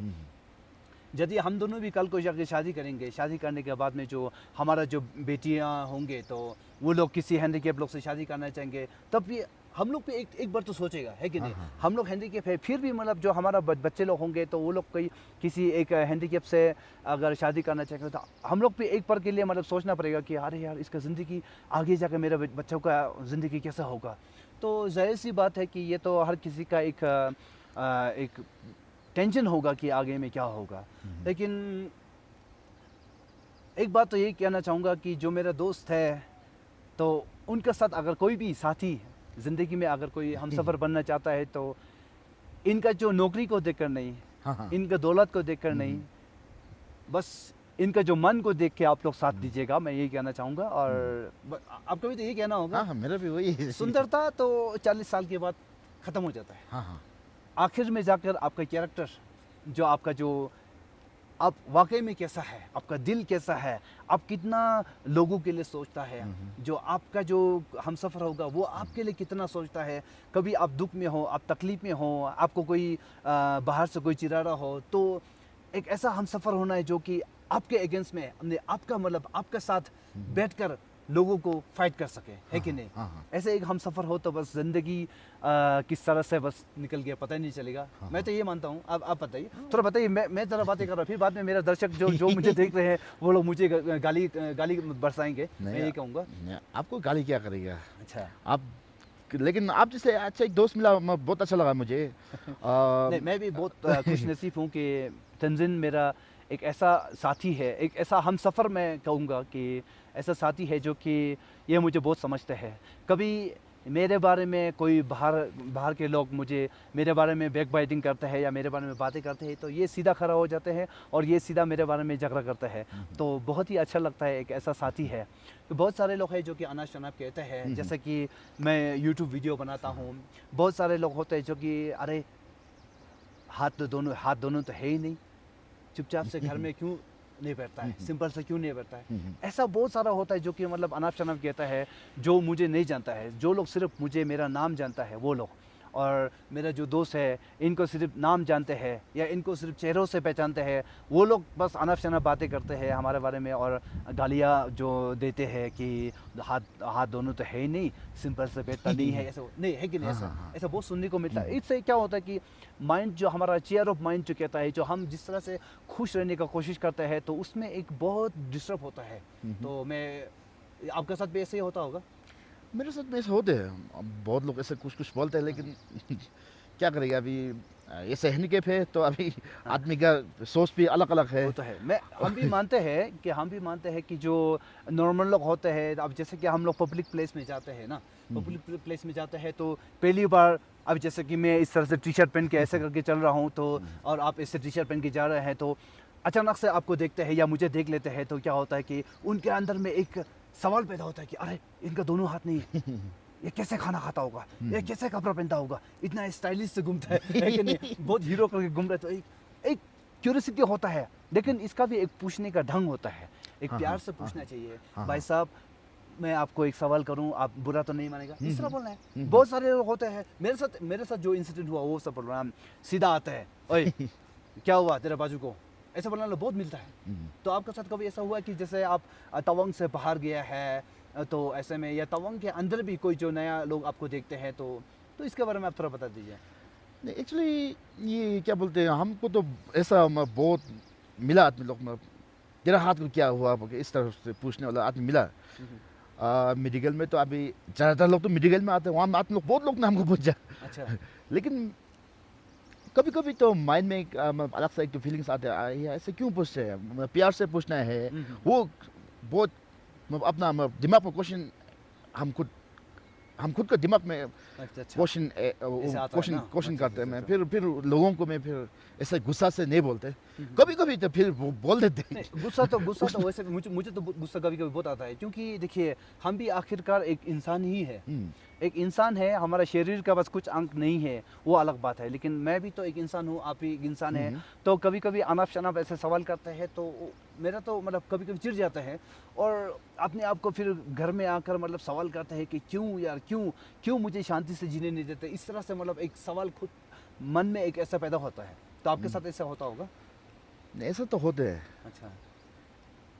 यदि हम दोनों भी कल को जाके शादी करेंगे, शादी करने के बाद में जो हमारा जो बेटियाँ होंगे तो वो लोग किसी हैंडीकैप लोग से शादी करना चाहेंगे, तब भी हम लोग पे एक एक बार तो सोचेगा, है कि हाँ नहीं? हाँ हम लोग हैंडीकैप है, फिर भी मतलब जो हमारा बच्चे लोग होंगे तो वो लोग कोई किसी एक हैंडीकैप से अगर शादी करना चाहेंगे तो हम लोग पे एक बार के लिए मतलब सोचना पड़ेगा कि अरे यार इसका ज़िंदगी आगे जाकर मेरा बच्चों का ज़िंदगी कैसा होगा? तो ज़ाहिर-सी बात है कि ये तो हर किसी का एक टेंशन होगा कि आगे में क्या होगा। लेकिन एक बात तो यही कहना चाहूँगा कि जो मेरा दोस्त है, तो उनके साथ अगर कोई भी साथी ज़िंदगी में अगर कोई हमसफ़र बनना चाहता है, तो इनका जो नौकरी को देखकर नहीं, हाँ हाँ इनका दौलत को देखकर नहीं, बस इनका जो मन को देख के आप लोग साथ दीजिएगा, मैं यही कहना चाहूँगा। और आपका भी तो यही कहना होगा, हाँ हाँ मेरा भी वही है। सुंदरता तो 40 साल के बाद ख़त्म हो जाता है। हाँ हाँ आखिर में जाकर आपका कैरेक्टर, जो आपका जो आप वाक़ई में कैसा है, आपका दिल कैसा है, आप कितना लोगों के लिए सोचता है, जो आपका जो हमसफ़र होगा वो आपके लिए कितना सोचता है। कभी आप दुःख में हो, आप तकलीफ़ में हो, आपको कोई बाहर से कोई चिढ़ा रहा हो, तो एक ऐसा हमसफ़र होना है जो कि आपके अगेंस्ट में ने आपका मतलब आपके साथ बैठकर लोगों को फ़ाइट कर सके, है हाँ कि हाँ नहीं? हाँ हाँ ऐसे एक हमसफ़र हो तो बस ज़िंदगी किस तरह से बस निकल गया पता ही नहीं चलेगा। हाँ मैं हाँ तो ये मानता हूँ। आप बताइए, थोड़ा बताइए। मैं ज़रा बातें कर रहा हूँ, फिर बाद में मेरा दर्शक जो जो मुझे देख रहे हैं वो लोग मुझे गाली गाली बरसाएँगे, मैं नहीं यही कहूँगा। नहीं, आपको गाली क्या करेगा अच्छा। आप। लेकिन आप जैसे अच्छा एक दोस्त मिला बहुत अच्छा लगा मुझे। नहीं, मैं भी बहुत खुशनसीब हूँ कि तंज़ीन मेरा एक ऐसा साथी है, एक ऐसा हमसफ़र मैं कहूँगा कि ऐसा साथी है जो कि ये मुझे बहुत समझता है। कभी मेरे बारे में कोई बाहर बाहर के लोग मुझे मेरे बारे में बैकबाइटिंग करते हैं या मेरे बारे में बातें करते हैं, तो ये सीधा खड़ा हो जाते हैं और ये सीधा मेरे बारे में झगड़ा करते हैं। तो बहुत ही अच्छा लगता है, एक ऐसा साथी है। तो बहुत सारे लोग हैं जो कि अनाप-शनाप कहते हैं, जैसे कि मैं यूट्यूब वीडियो बनाता हूँ। बहुत सारे लोग होते हैं जो कि अरे! हाथ दोनों तो है ही नहीं, चुपचाप से घर में क्यों नहीं बैठता है, सिंपल से क्यों नहीं बैठता है। ऐसा बहुत सारा होता है जो कि मतलब अनाप-शनाप कहता है, जो मुझे नहीं जानता है। जो लोग सिर्फ़ मुझे मेरा नाम जानता है वो लोग, और मेरा जो दोस्त है इनको सिर्फ़ नाम जानते हैं या इनको सिर्फ़ चेहरों से पहचानते हैं, वो लोग बस अनाप-शनाप बातें करते हैं हमारे बारे में और गालियाँ जो देते हैं कि हाथ हाथ दोनों तो है ही नहीं, सिंपल से बैठता नहीं है, ऐसा नहीं है कि नहीं, हाँ ऐसा हाँ हाँ ऐसा बहुत सुनने को मिलता है। इससे क्या होता है कि माइंड जो हमारा चेयर ऑफ माइंड जो कहता है, जो हम जिस तरह से खुश रहने का कोशिश करते हैं, तो उसमें एक बहुत डिस्टर्ब होता है। तो मैं आपके साथ भी ऐसे ही होता होगा? मेरे साथ में ऐसे होते हैं। अब बहुत लोग ऐसे कुछ कुछ बोलते हैं, लेकिन क्या करेगा अभी। ऐसे हैंडीकैप है तो अभी हाँ। आदमी का सोच भी अलग अलग है। वो तो है। मैं हम भी मानते हैं कि जो नॉर्मल लोग होते हैं, अब जैसे कि हम लोग पब्लिक प्लेस में जाते हैं ना, पब्लिक प्लेस में जाते हैं तो पहली बार, अब जैसे कि मैं इस तरह से टी-शर्ट पहन के ऐसे करके चल रहा हूँ तो, और आप ऐसे टी-शर्ट पहन के जा रहे हैं, तो अचानक से आपको देखते हैं या मुझे देख लेते हैं, तो क्या होता है कि उनके अंदर में एक सवाल पैदा होता है कि अरे! इनका दोनों हाथ नहीं है। ये कैसे खाना खाता होगा? ये कैसे कपड़ा पहनता होगा? इतना स्टाइलिश से घूमता है कि नहीं? बहुत हीरो करके घूम रहा है, तो एक एक क्यूरियोसिटी होता है, लेकिन इसका भी एक पूछने का ढंग होता है। एक हाँ प्यार हाँ से हाँ पूछना चाहिए, हाँ भाई हाँ साहब मैं आपको एक सवाल करूँ, आप बुरा तो नहीं मानेगा? इस तरह बोलना है। बहुत सारे लोग होते हैं, मेरे साथ जो इंसिडेंट हुआ वो सब बोल रहा है, सीधा आता है, "ओए! क्या हुआ तेरे बाजू को?" ऐसा बोलने वाला बहुत मिलता है। तो आपके साथ कभी ऐसा हुआ कि जैसे आप तवांग से बाहर गया है, तो ऐसे में या तवांग के अंदर भी कोई जो नया लोग आपको देखते हैं, तो इसके बारे में आप थोड़ा बता दीजिए? नहीं एक्चुअली ये क्या बोलते हैं हमको तो ऐसा बहुत मिला आदमी लोग तेरा हाथ को क्या हुआ बोल के इस तरह से पूछने वाला आदमी मिला। मेडिकल में तो अभी ज़्यादातर लोग तो मेडिकल में आते हैं, वहाँ में आते लोग बहुत लोग ने हमको पूछा। अच्छा। लेकिन कभी कभी तो माइंड में एक अलग सा एक फीलिंग्स आते हैं, ये ऐसे क्यों पूछते हैं, प्यार से पूछना है। वो बहुत अपना दिमाग में क्वेश्चन, हम खुद का दिमाग में अच्छा अच्छा, क्वेश्चन ऐसे आता है क्वेश्चन ना। क्वेश्चन अच्छा करते अच्छा हैं। मैं अच्छा। फिर लोगों को मैं फिर ऐसे गुस्सा से नहीं बोलते, कभी कभी तो फिर वो बोल देते हैं। नहीं, गुस्सा तो वैसे मुझे मुझे तो गुस्सा कभी कभी बहुत आता है, क्योंकि देखिए हम भी आखिरकार एक इंसान ही है। हम्म, एक इंसान है, हमारा शरीर का बस कुछ अंग नहीं है, वो अलग बात है, लेकिन मैं भी तो एक इंसान हूँ, आप भी एक इंसान है। हम्म, तो कभी कभी अनाप शनाप ऐसे सवाल करते हैं तो मेरा तो मतलब कभी कभी चिढ़ जाता है, और अपने आप को फिर घर में आकर मतलब सवाल करते हैं कि क्यों यार, क्यों क्यों मुझे शांति से जीने नहीं देते, इस तरह से मतलब एक सवाल खुद मन में एक ऐसा पैदा होता है। तो आपके साथ ऐसा होता होगा? नहीं, ऐसा तो होते हैं। अच्छा।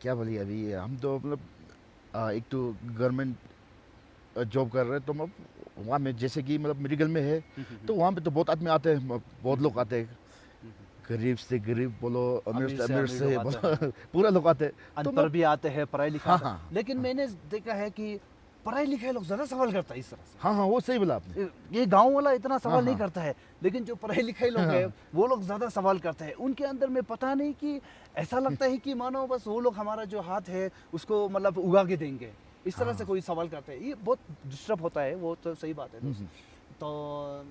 क्या बोलिए, अभी हम तो मतलब एक तो गवर्नमेंट जॉब कर रहे हैं, तो मतलब वहाँ में जैसे कि मतलब मेडिकल में है, तो वहाँ पे तो बहुत आदमी आते हैं, बहुत लोग आते हैं। गरीब से गरीब बोलो, अमीर से अमीर अमीर लोग से आते हैं, बोलो, पूरा लोग आते हैं। तो अनपढ़ मतलब भी आते हैं, पढ़ाई लिखा हाँ आता हाँ है, लेकिन हाँ मैंने देखा है कि पढ़ाई लिखाई लोग ज़्यादा सवाल करता है इस तरह से। हाँ हाँ, वो सही बोला आपने। ये गांव वाला इतना हाँ सवाल नहीं हाँ करता है, लेकिन जो पढ़ाई लिखाई लोग हैं हाँ वो लोग ज़्यादा सवाल करते हैं। उनके अंदर में पता नहीं कि ऐसा लगता है कि मानो बस वो लोग हमारा जो हाथ है उसको मतलब उगा के देंगे, इस तरह से हाँ। कोई सवाल करते हैं। ये बहुत डिस्टर्ब होता है, वो तो सही बात है दोस्त। हम्म, तो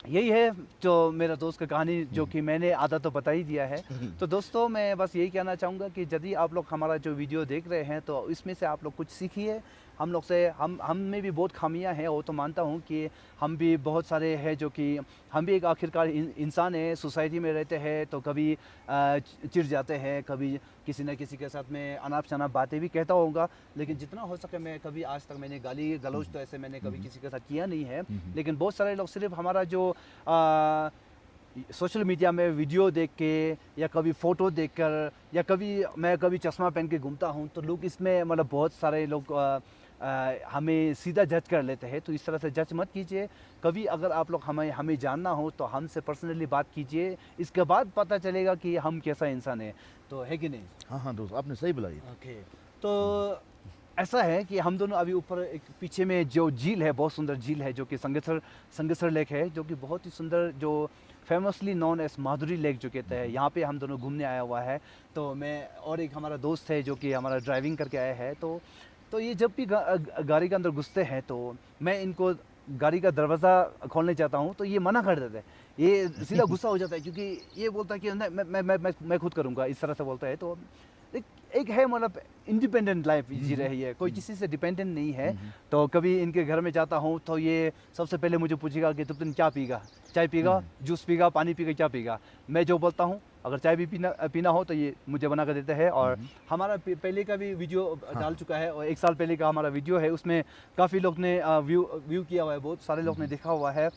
यही है जो मेरा दोस्त का कहानी, जो कि मैंने आधा तो बता ही दिया है। तो दोस्तों मैं बस यही कहना चाहूँगा कि यदि आप लोग हमारा जो वीडियो देख रहे हैं तो इसमें से आप लोग कुछ सीखिए। हम लोग से हम में भी बहुत खामियां हैं, वो तो मानता हूँ कि हम भी बहुत सारे हैं, जो कि हम भी एक आखिरकार इंसान है, सोसाइटी में रहते हैं तो कभी चिढ़ जाते हैं, कभी किसी न किसी के साथ में अनाप शनाप बातें भी कहता होगा। लेकिन जितना हो सके मैं कभी आज तक मैंने गाली गलौज तो ऐसे मैंने कभी किसी के साथ किया नहीं है। लेकिन बहुत सारे लोग सिर्फ हमारा जो सोशल मीडिया में वीडियो देख के या कभी फ़ोटो देखकर या कभी मैं कभी चश्मा पहन के घूमता हूँ तो लोग इसमें मतलब बहुत सारे लोग हमें सीधा जज कर लेते हैं। तो इस तरह से जज मत कीजिए। कभी अगर आप लोग हमें हमें जानना हो तो हमसे पर्सनली बात कीजिए, इसके बाद पता चलेगा कि हम कैसा इंसान है। तो है कि नहीं? हाँ हाँ दोस्त, आपने सही बुलाई। ओके। तो ऐसा है कि हम दोनों अभी ऊपर एक पीछे में जो झील है, बहुत सुंदर झील है, जो कि संगेसर लेक है, जो कि बहुत ही सुंदर, जो फेमसली नोन एज माधुरी लेक जो कहते हैं। यहाँ पे हम दोनों घूमने आया हुआ है। तो मैं और एक हमारा दोस्त है जो कि हमारा ड्राइविंग करके आया है। तो ये जब भी गाड़ी के अंदर घुसते हैं तो मैं इनको गाड़ी का दरवाज़ा खोलने चाहता हूँ तो ये मना कर देते हैं। ये सीधा गुस्सा हो जाता है, क्योंकि ये बोलता है कि नहीं, मैं खुद करूँगा, इस तरह से बोलता है। तो एक एक है मतलब इंडिपेंडेंट लाइफ जी रही है, कोई किसी से डिपेंडेंट नहीं है। तो कभी इनके घर में जाता हूँ तो ये सबसे पहले मुझे पूछेगा कि तुम क्या पीगा, चाय पीगा, जूस पीगा, पानी पीगा, क्या पीगा। मैं जो बोलता हूँ, अगर चाय भी पीना पीना हो तो ये मुझे बना कर देते हैं। और हमारा पहले का भी वीडियो डाल चुका है, और 1 साल पहले का हमारा वीडियो है, उसमें काफ़ी लोग ने व्यू किया हुआ है, बहुत सारे लोग ने देखा हुआ है,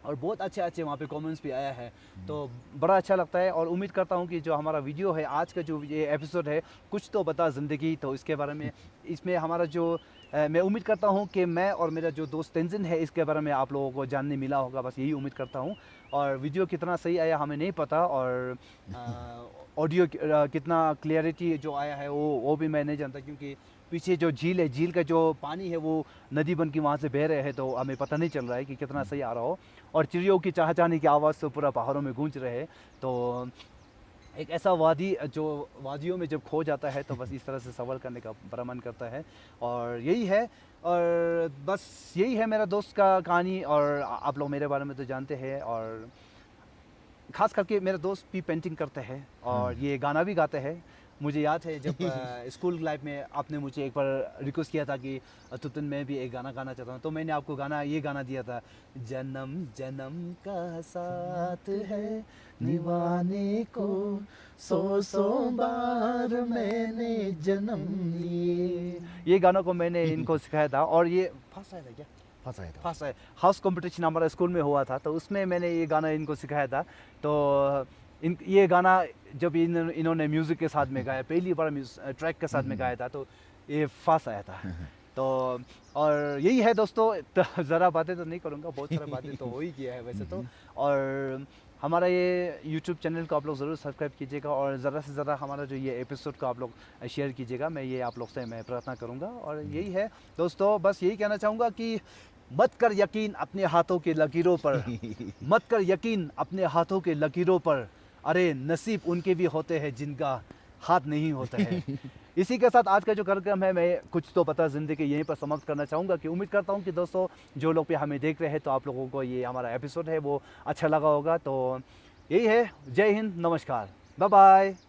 और बहुत अच्छे अच्छे वहाँ पे कमेंट्स भी आया है। तो बड़ा अच्छा लगता है, और उम्मीद करता हूँ कि जो हमारा वीडियो है, आज का जो ये एपिसोड है, कुछ तो बता ज़िंदगी, तो इसके बारे में, इसमें हमारा जो मैं उम्मीद करता हूँ कि मैं और मेरा जो दोस्त तेंजिन है, इसके बारे में आप लोगों को जानने मिला होगा, बस यही उम्मीद करता हूँ। और वीडियो कितना सही आया हमें नहीं पता, और ऑडियो कितना क्लियरिटी जो आया है वो भी मैं नहीं जानता, क्योंकि पीछे जो झील है, झील का जो पानी है वो नदी बन के वहाँ से बह रहे हैं, तो हमें पता नहीं चल रहा है कि कितना सही आ रहा हो। और चिड़ियों की चहचहाने की आवाज़ तो पूरा पहाड़ों में गूंज रहे हैं। तो एक ऐसा वादी जो वादियों में जब खो जाता है तो बस इस तरह से सवाल करने का बड़ा मन करता है, और यही है। और बस यही है मेरा दोस्त का कहानी, और आप लोग मेरे बारे में तो जानते हैं। और ख़ास करके मेरे दोस्त भी पेंटिंग करते हैं और ये गाना भी गाते हैं। मुझे याद है जब स्कूल लाइफ में आपने मुझे एक बार रिक्वेस्ट किया था कि तुतन मैं भी एक गाना गाना चाहता हूँ, तो मैंने आपको ये गाना दिया था, जन्म जन्म का साथ है निभाने को, सौ बार मैंने जन्म लिए। ये गानों को मैंने इनको सिखाया था, और ये फर्स्ट आया था क्या? फंसा है तो। फर्स्ट है हाउस कंपटीशन हमारा स्कूल में हुआ था, तो उसमें मैंने ये गाना इनको सिखाया था। तो ये गाना जब इन्होंने म्यूज़िक के साथ में गाया, पहली बार ट्रैक के साथ में गाया था, तो ये फर्स्ट आया था। तो और यही है दोस्तों। तो ज़रा बातें तो नहीं करूँगा, बहुत सारी बातें तो हो ही किया है वैसे तो। और हमारा ये यूट्यूब चैनल को आप लोग ज़रूर सब्सक्राइब कीजिएगा और ज़्यादा से ज़्यादा हमारा जो ये एपिसोड को आप लोग शेयर कीजिएगा। मैं ये आप लोग से मैं प्रार्थना करूँगा और यही है दोस्तों, बस यही कहना चाहूँगा कि मत कर यकीन अपने हाथों के लकीरों पर, मत कर यकीन अपने हाथों के लकीरों पर, अरे नसीब उनके भी होते हैं जिनका हाथ नहीं होता है। इसी के साथ आज का जो कार्यक्रम है, मैं कुछ तो पता ज़िंदगी यहीं पर समाप्त करना चाहूँगा कि उम्मीद करता हूँ कि दोस्तों जो लोग भी हमें देख रहे हैं तो आप लोगों को ये हमारा एपिसोड है वो अच्छा लगा होगा। तो यही है, जय हिंद, नमस्कार, बाय बाय।